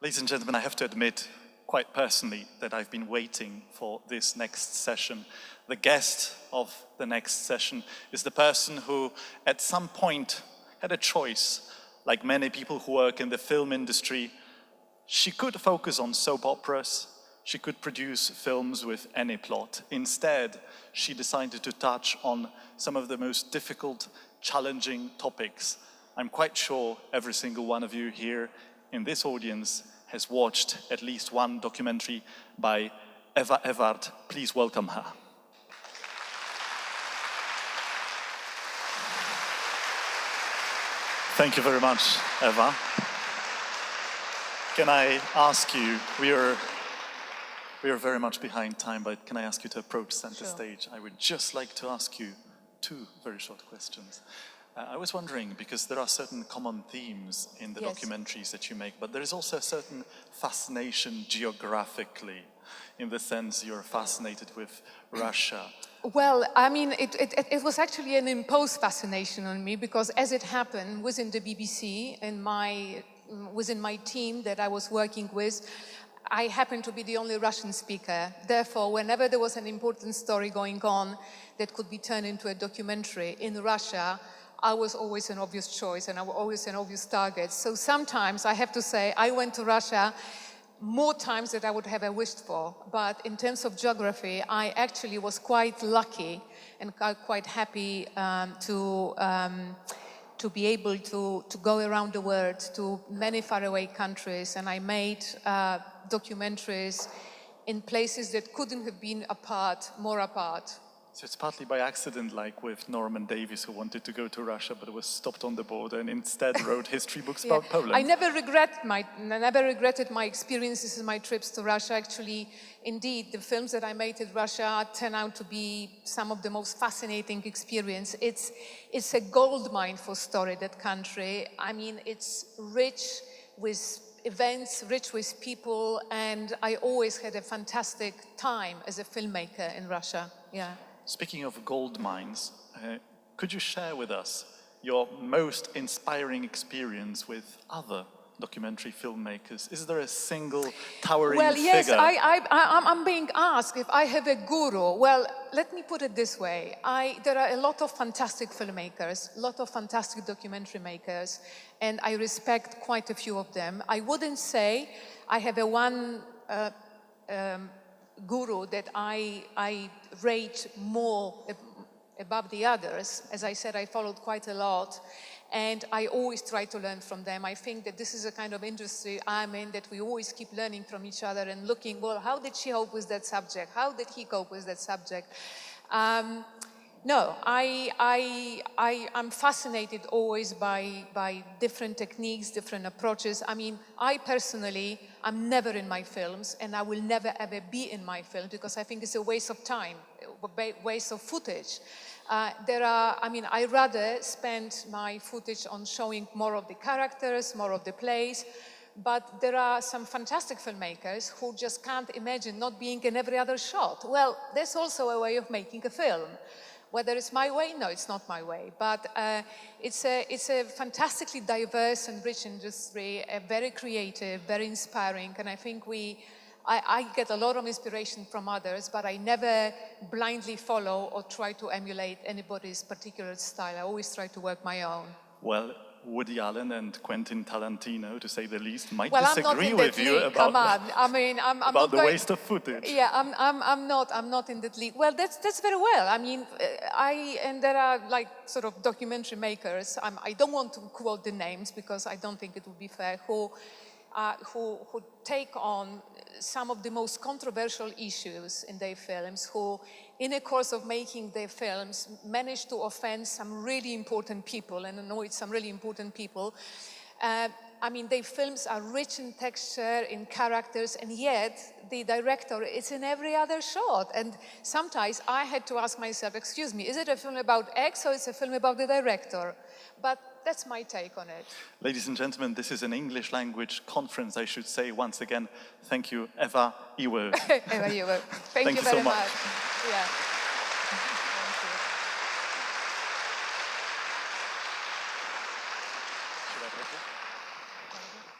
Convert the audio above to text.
Ladies and gentlemen, I have to admit, quite personally, that I've been waiting for this next session. The guest of the next session is the person who, at some point, had a choice. Like many people who work in the film industry, she could focus on soap operas, she could produce films with any plot. Instead, she decided to touch on some of the most difficult, challenging topics. I'm quite sure every single one of you here in this audience has watched at least one documentary by Ewa Ewart. Please welcome her. Thank you very much, Ewa. Can I ask you, we are very much behind time, but can I ask you to approach center stage? I would just like to ask you two very short questions. I was wondering, because there are certain common themes in the documentaries that you make, but there is also a certain fascination geographically, in the sense you're fascinated with Russia. Well, I mean, it was actually an imposed fascination on me, because as it happened within the BBC and within my team that I was working with, I happened to be the only Russian speaker. Therefore, whenever there was an important story going on that could be turned into a documentary in Russia, I was always an obvious choice and I was always an obvious target. So sometimes, I have to say, I went to Russia more times than I would have wished for. But in terms of geography, I actually was quite lucky and quite happy to be able to go around the world to many faraway countries. And I made documentaries in places that couldn't have been more apart. So it's partly by accident, like with Norman Davies, who wanted to go to Russia, but was stopped on the border and instead wrote history books about Poland. I never regretted my experiences and my trips to Russia. Actually, indeed, the films that I made in Russia turn out to be some of the most fascinating experience. It's a gold mine for story, that country. I mean, it's rich with events, rich with people, and I always had a fantastic time as a filmmaker in Russia. Yeah. Speaking of gold mines, could you share with us your most inspiring experience with other documentary filmmakers? Is there a single towering figure? Well, yes, I'm being asked if I have a guru. Well, let me put it this way. There are a lot of fantastic filmmakers, a lot of fantastic documentary makers, and I respect quite a few of them. I wouldn't say I have a one guru that I rate more above the others. As I said, I followed quite a lot, and I always try to learn from them. I think that this is a kind of industry I'm in, that we always keep learning from each other and looking, well, how did she cope with that subject? How did he cope with that subject? No, I'm fascinated always by different techniques, different approaches. I mean, I personally, I'm never in my films, and I will never ever be in my film, because I think it's a waste of time, a waste of footage. I rather spend my footage on showing more of the characters, more of the plays, but there are some fantastic filmmakers who just can't imagine not being in every other shot. Well, there's also a way of making a film. Whether it's my way? No, it's not my way. But it's a fantastically diverse and rich industry, very creative, very inspiring. And I think I get a lot of inspiration from others, but I never blindly follow or try to emulate anybody's particular style. I always try to work my own. Well, Woody Allen and Quentin Tarantino, to say the least, might well, disagree with you about the waste of footage. Yeah, I'm not in that league. Well, that's very well. I mean, and there are like sort of documentary makers. I don't want to quote the names because I don't think it would be fair. Who take on some of the most controversial issues in their films, who, in the course of making their films, manage to offend some really important people and annoy some really important people. I mean, their films are rich in texture, in characters, and yet the director is in every other shot. And sometimes I had to ask myself, excuse me, is it a film about X or is it a film about the director? But that's my take on it. Ladies and gentlemen, this is an English language conference, I should say. Once again, thank you, Ewa Ewart. Ewa Ewart. Thank you very much. Yeah. Thank you.